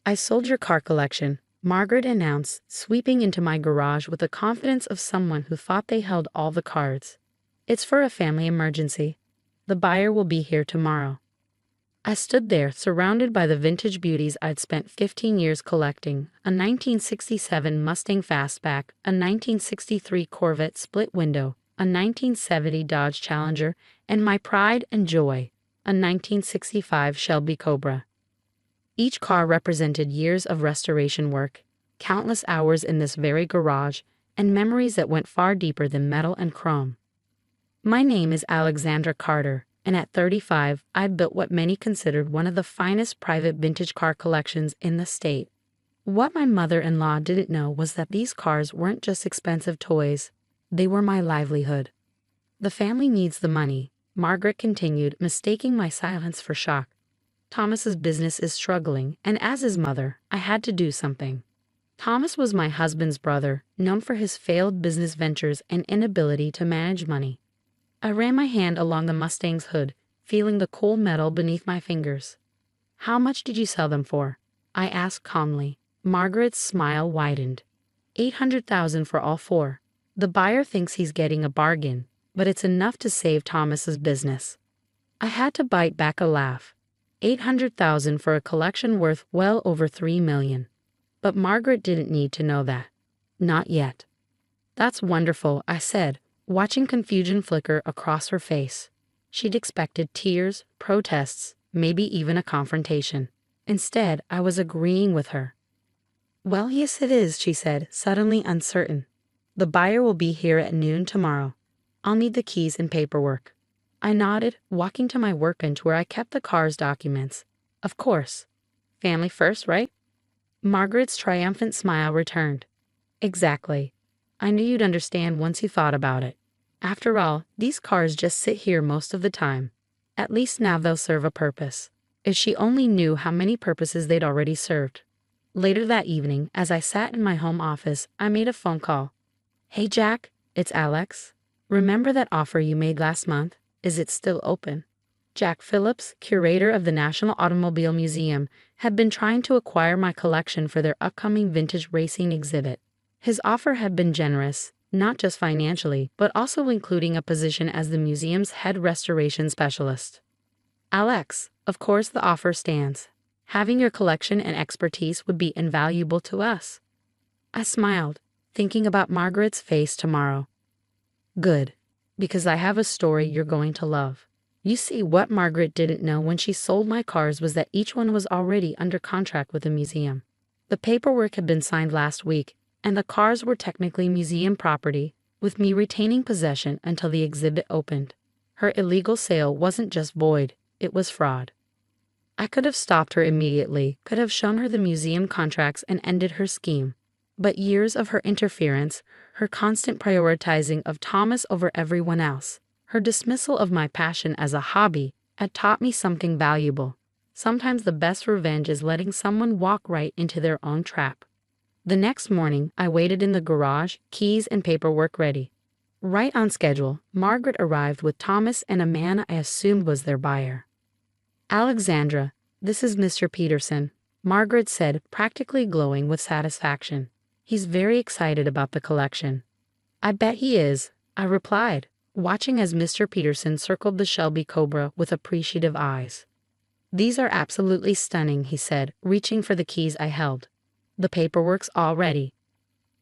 "I sold your car collection," Margaret announced, sweeping into my garage with the confidence of someone who thought they held all the cards. "It's for a family emergency. The buyer will be here tomorrow." I stood there, surrounded by the vintage beauties I'd spent 15 years collecting: a 1967 Mustang Fastback, a 1963 Corvette split window, a 1970 Dodge Challenger, and my pride and joy, a 1965 Shelby Cobra. Each car represented years of restoration work, countless hours in this very garage, and memories that went far deeper than metal and chrome. My name is Alexandra Carter, and at 35, I'd built what many considered one of the finest private vintage car collections in the state. What my mother-in-law didn't know was that these cars weren't just expensive toys, they were my livelihood. "The family needs the money," Margaret continued, mistaking my silence for shock. "Thomas's business is struggling, and as his mother, I had to do something." Thomas was my husband's brother, known for his failed business ventures and inability to manage money. I ran my hand along the Mustang's hood, feeling the cool metal beneath my fingers. "How much did you sell them for?" I asked calmly. Margaret's smile widened. "800,000 for all four. The buyer thinks he's getting a bargain, but it's enough to save Thomas's business." I had to bite back a laugh. 800,000 for a collection worth well over 3 million. But Margaret didn't need to know that. Not yet. "That's wonderful," I said, watching confusion flicker across her face. She'd expected tears, protests, maybe even a confrontation. Instead, I was agreeing with her. "Well, yes it is," she said, suddenly uncertain. "The buyer will be here at noon tomorrow. I'll need the keys and paperwork." I nodded, walking to my workbench where I kept the car's documents. "Of course. Family first, right?" Margaret's triumphant smile returned. "Exactly. I knew you'd understand once you thought about it. After all, these cars just sit here most of the time. At least now they'll serve a purpose." If she only knew how many purposes they'd already served. Later that evening, as I sat in my home office, I made a phone call. "Hey Jack, it's Alex. Remember that offer you made last month? Is it still open?" Jack Phillips, curator of the National Automobile Museum, had been trying to acquire my collection for their upcoming vintage racing exhibit. His offer had been generous, not just financially, but also including a position as the museum's head restoration specialist. "Alex, of course the offer stands. Having your collection and expertise would be invaluable to us." I smiled, thinking about Margaret's face tomorrow. "Good, because I have a story you're going to love." You see, what Margaret didn't know when she sold my cars was that each one was already under contract with the museum. The paperwork had been signed last week, and the cars were technically museum property, with me retaining possession until the exhibit opened. Her illegal sale wasn't just void, it was fraud. I could have stopped her immediately, could have shown her the museum contracts and ended her scheme. But years of her interference, her constant prioritizing of Thomas over everyone else, her dismissal of my passion as a hobby, had taught me something valuable. Sometimes the best revenge is letting someone walk right into their own trap. The next morning, I waited in the garage, keys and paperwork ready. Right on schedule, Margaret arrived with Thomas and a man I assumed was their buyer. "Alexandra, this is Mr. Peterson," Margaret said, practically glowing with satisfaction. "He's very excited about the collection." "I bet he is," I replied, watching as Mr. Peterson circled the Shelby Cobra with appreciative eyes. "These are absolutely stunning," he said, reaching for the keys I held. "The paperwork's all ready."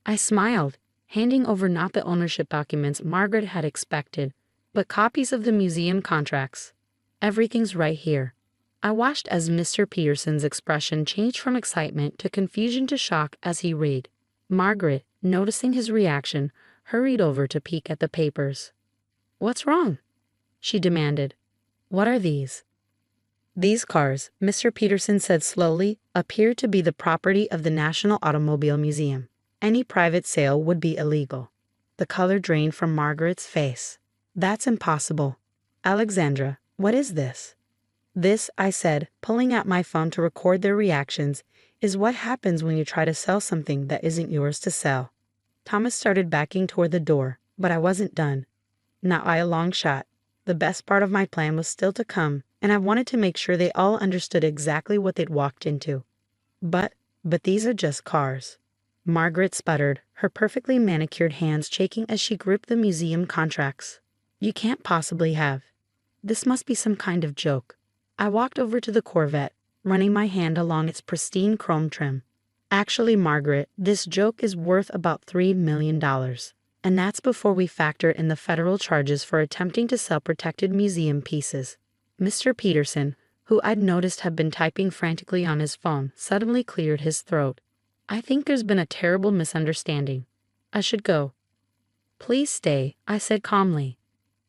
I smiled, handing over not the ownership documents Margaret had expected, but copies of the museum contracts. "Everything's right here." I watched as Mr. Peterson's expression changed from excitement to confusion to shock as he read. Margaret, noticing his reaction, hurried over to peek at the papers. "What's wrong?" she demanded. "What are these?" "These cars," Mr. Peterson said slowly, "appear to be the property of the National Automobile Museum. Any private sale would be illegal." The color drained from Margaret's face. "That's impossible. Alexandra, what is this?" "This," I said, pulling out my phone to record their reactions, "is what happens when you try to sell something that isn't yours to sell." Thomas started backing toward the door, but I wasn't done. Not by a long shot. The best part of my plan was still to come, and I wanted to make sure they all understood exactly what they'd walked into. But, but these are just cars. Margaret sputtered, her perfectly manicured hands shaking as she gripped the museum contracts. You can't possibly have. This must be some kind of joke. I walked over to the Corvette, running my hand along its pristine chrome trim. Actually, Margaret, this joke is worth about $3 million. And that's before we factor in the federal charges for attempting to sell protected museum pieces. Mr. Peterson, who I'd noticed had been typing frantically on his phone, suddenly cleared his throat. I think there's been a terrible misunderstanding. I should go. Please stay, I said calmly.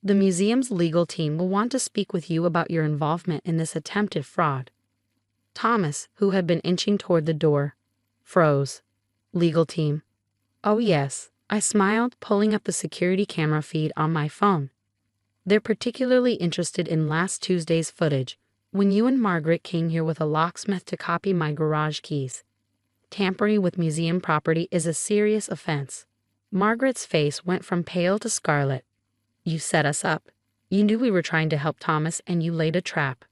The museum's legal team will want to speak with you about your involvement in this attempted fraud. Thomas, who had been inching toward the door, froze. Legal team. Oh yes, I smiled, pulling up the security camera feed on my phone. They're particularly interested in last Tuesday's footage, when you and Margaret came here with a locksmith to copy my garage keys. Tampering with museum property is a serious offense. Margaret's face went from pale to scarlet. You set us up. You knew we were trying to help Thomas and you laid a trap.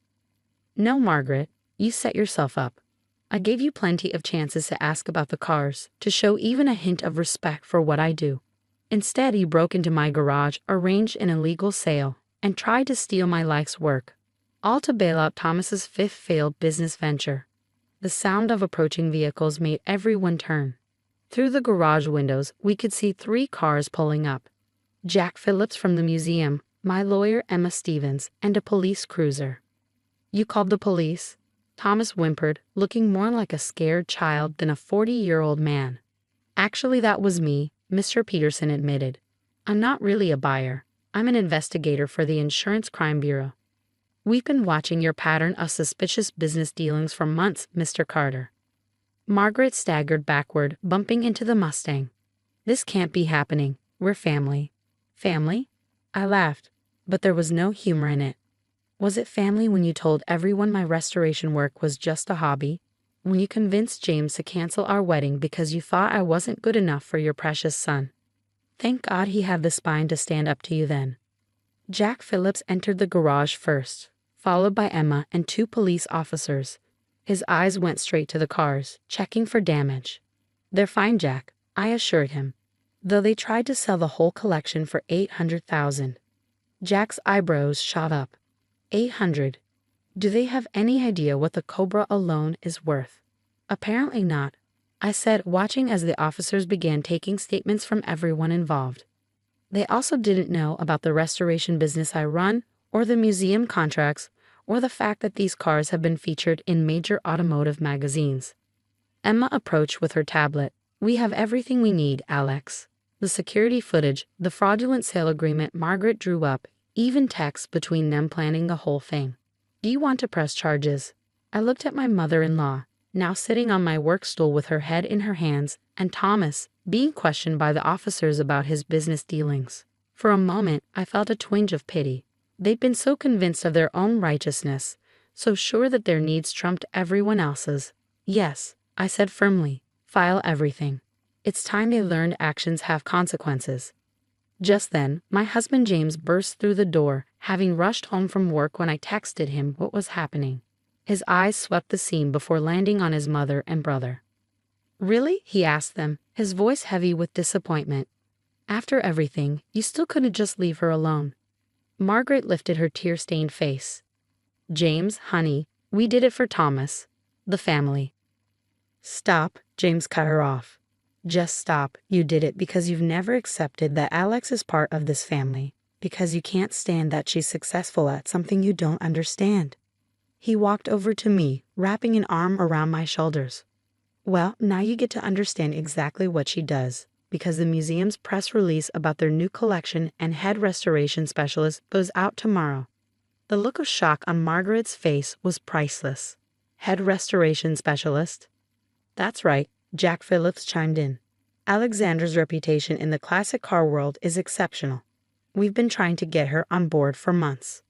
No, Margaret, you set yourself up. I gave you plenty of chances to ask about the cars, to show even a hint of respect for what I do. Instead, you broke into my garage, arranged an illegal sale, and tried to steal my life's work, all to bail out Thomas's fifth failed business venture. The sound of approaching vehicles made everyone turn. Through the garage windows, we could see 3 cars pulling up. Jack Phillips from the museum, my lawyer Emma Stevens, and a police cruiser. You called the police? Thomas whimpered, looking more like a scared child than a 40-year-old man. Actually, that was me, Mr. Peterson admitted. I'm not really a buyer. I'm an investigator for the Insurance Crime Bureau. We've been watching your pattern of suspicious business dealings for months, Mr. Carter. Margaret staggered backward, bumping into the Mustang. This can't be happening. We're family. Family? I laughed, but there was no humor in it. Was it family when you told everyone my restoration work was just a hobby? When you convinced James to cancel our wedding because you thought I wasn't good enough for your precious son? Thank God he had the spine to stand up to you then. Jack Phillips entered the garage first, followed by Emma and 2 police officers. His eyes went straight to the cars, checking for damage. They're fine, Jack, I assured him, though they tried to sell the whole collection for $800,000. Jack's eyebrows shot up. 800. Do they have any idea what the Cobra alone is worth? Apparently not, I said, watching as the officers began taking statements from everyone involved. They also didn't know about the restoration business I run, or the museum contracts, or the fact that these cars have been featured in major automotive magazines. Emma approached with her tablet. We have everything we need, Alex. The security footage, the fraudulent sale agreement Margaret drew up, even texts between them planning the whole thing. Do you want to press charges? I looked at my mother-in-law, now sitting on my work stool with her head in her hands, and Thomas, being questioned by the officers about his business dealings. For a moment, I felt a twinge of pity. They'd been so convinced of their own righteousness, so sure that their needs trumped everyone else's. Yes, I said firmly, file everything. It's time they learned actions have consequences. Just then, my husband James burst through the door, having rushed home from work when I texted him what was happening. His eyes swept the scene before landing on his mother and brother. Really? He asked them, his voice heavy with disappointment. After everything, you still couldn't just leave her alone. Margaret lifted her tear-stained face. James, honey, we did it for Thomas. The family. Stop, James cut her off. Just stop. You did it because you've never accepted that Alex is part of this family, because you can't stand that she's successful at something you don't understand. He walked over to me, wrapping an arm around my shoulders. Well, now you get to understand exactly what she does, because the museum's press release about their new collection and head restoration specialist goes out tomorrow. The look of shock on Margaret's face was priceless. Head restoration specialist? That's right, Jack Phillips chimed in. Alexandra's reputation in the classic car world is exceptional. We've been trying to get her on board for months.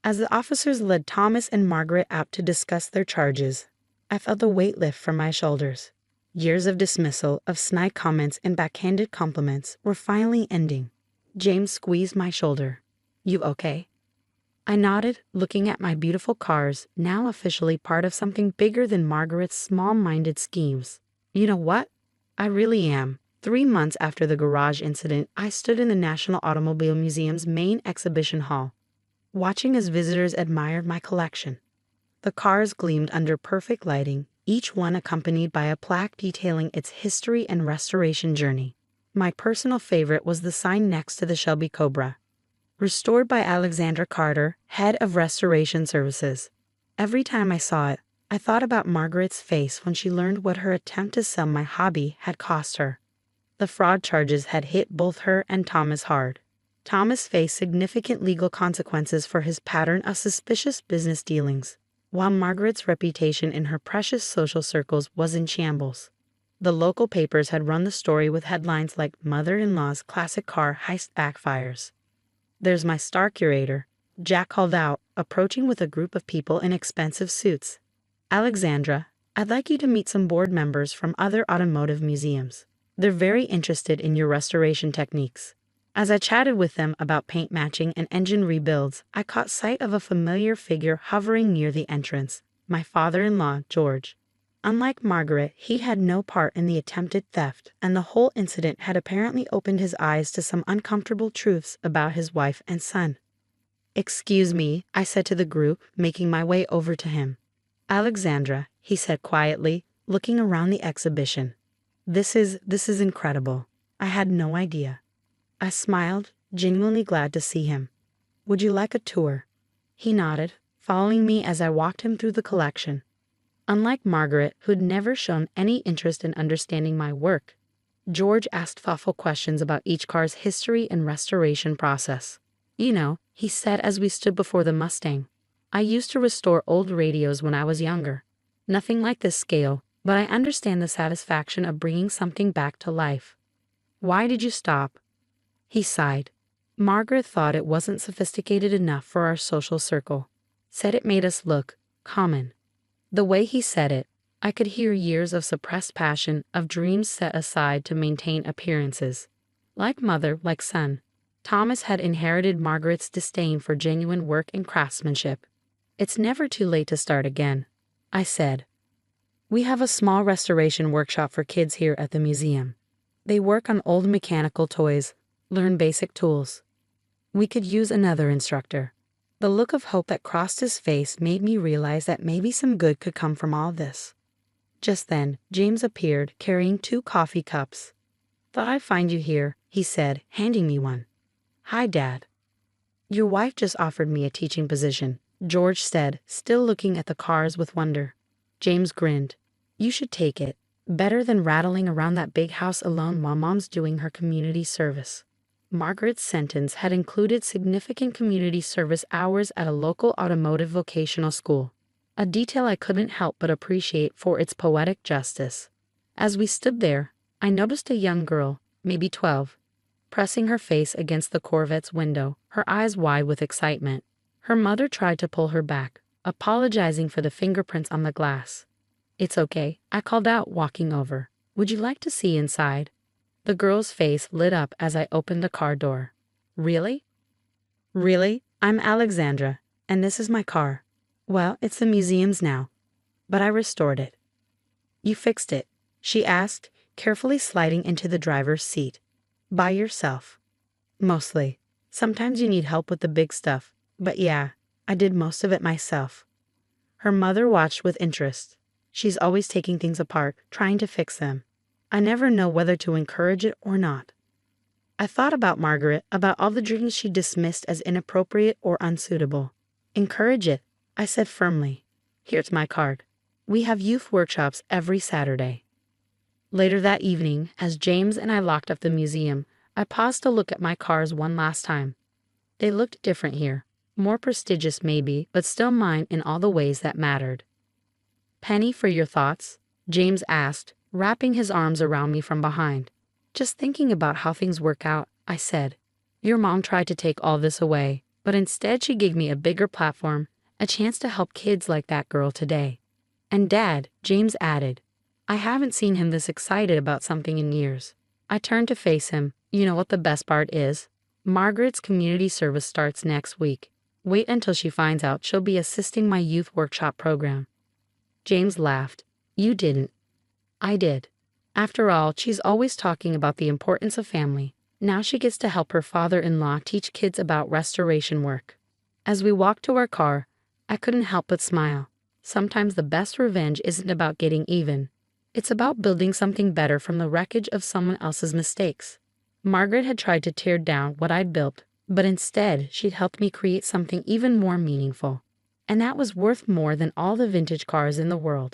As the officers led Thomas and Margaret out to discuss their charges, I felt the weight lift from my shoulders. Years of dismissal, of snide comments and backhanded compliments were finally ending. James squeezed my shoulder. You okay? I nodded, looking at my beautiful cars, now officially part of something bigger than Margaret's small-minded schemes. You know what? I really am. 3 months after the garage incident, I stood in the National Automobile Museum's main exhibition hall, watching as visitors admired my collection. The cars gleamed under perfect lighting, each one accompanied by a plaque detailing its history and restoration journey. My personal favorite was the sign next to the Shelby Cobra, restored by Alexandra Carter, head of restoration services. Every time I saw it, I thought about Margaret's face when she learned what her attempt to sell my hobby had cost her. The fraud charges had hit both her and Thomas hard. Thomas faced significant legal consequences for his pattern of suspicious business dealings, while Margaret's reputation in her precious social circles was in shambles. The local papers had run the story with headlines like "Mother-in-law's classic car heist backfires." "There's my star curator," Jack called out, approaching with a group of people in expensive suits. "Alexandra, I'd like you to meet some board members from other automotive museums. They're very interested in your restoration techniques." As I chatted with them about paint matching and engine rebuilds, I caught sight of a familiar figure hovering near the entrance, my father-in-law, George. Unlike Margaret, he had no part in the attempted theft, and the whole incident had apparently opened his eyes to some uncomfortable truths about his wife and son. "Excuse me," I said to the group, making my way over to him. "Alexandra," he said quietly, looking around the exhibition. This is incredible. I had no idea." I smiled, genuinely glad to see him. "Would you like a tour?" He nodded, following me as I walked him through the collection. Unlike Margaret, who'd never shown any interest in understanding my work, George asked thoughtful questions about each car's history and restoration process. "You know," he said as we stood before the Mustang, "I used to restore old radios when I was younger. Nothing like this scale, but I understand the satisfaction of bringing something back to life." "Why did you stop?" He sighed. "Margaret thought it wasn't sophisticated enough for our social circle. Said it made us look common." The way he said it, I could hear years of suppressed passion, of dreams set aside to maintain appearances. Like mother, like son, Thomas had inherited Margaret's disdain for genuine work and craftsmanship. "It's never too late to start again," I said. "We have a small restoration workshop for kids here at the museum. They work on old mechanical toys, learn basic tools. We could use another instructor." The look of hope that crossed his face made me realize that maybe some good could come from all this. Just then, James appeared, carrying 2 coffee cups. "Thought I'd find you here," he said, handing me one. "Hi, Dad." "Your wife just offered me a teaching position," George said, still looking at the cars with wonder. James grinned. "You should take it. Better than rattling around that big house alone while Mom's doing her community service." Margaret's sentence had included significant community service hours at a local automotive vocational school, a detail I couldn't help but appreciate for its poetic justice. As we stood there, I noticed a young girl, maybe 12, pressing her face against the Corvette's window, her eyes wide with excitement. Her mother tried to pull her back, apologizing for the fingerprints on the glass. "It's okay," I called out, walking over. "Would you like to see inside?" The girl's face lit up as I opened the car door. "Really?" "Really? I'm Alexandra, and this is my car. Well, it's the museum's now, but I restored it." "You fixed it?" she asked, carefully sliding into the driver's seat. "By yourself?" "Mostly. Sometimes you need help with the big stuff, but yeah, I did most of it myself." Her mother watched with interest. She's always taking things apart, trying to fix them. I never know whether to encourage it or not. I thought about Margaret, about all the dreams she dismissed as inappropriate or unsuitable. "Encourage it," I said firmly. "Here's my card. We have youth workshops every Saturday." Later that evening, as James and I locked up the museum, I paused to look at my cars one last time. They looked different here, more prestigious maybe, but still mine in all the ways that mattered. "Penny, for your thoughts?" James asked, wrapping his arms around me from behind. "Just thinking about how things work out," I said. "Your mom tried to take all this away, but instead she gave me a bigger platform, a chance to help kids like that girl today." "And Dad," James added. I haven't seen him this excited about something in years. I turned to face him. "You know what the best part is? Margaret's community service starts next week. Wait until she finds out she'll be assisting my youth workshop program. James laughed. You didn't. I did. After all, she's always talking about the importance of family. Now she gets to help her father-in-law teach kids about restoration work. As we walked to our car, I couldn't help but smile. Sometimes the best revenge isn't about getting even. It's about building something better from the wreckage of someone else's mistakes. Margaret had tried to tear down what I'd built, but instead she'd helped me create something even more meaningful. And that was worth more than all the vintage cars in the world.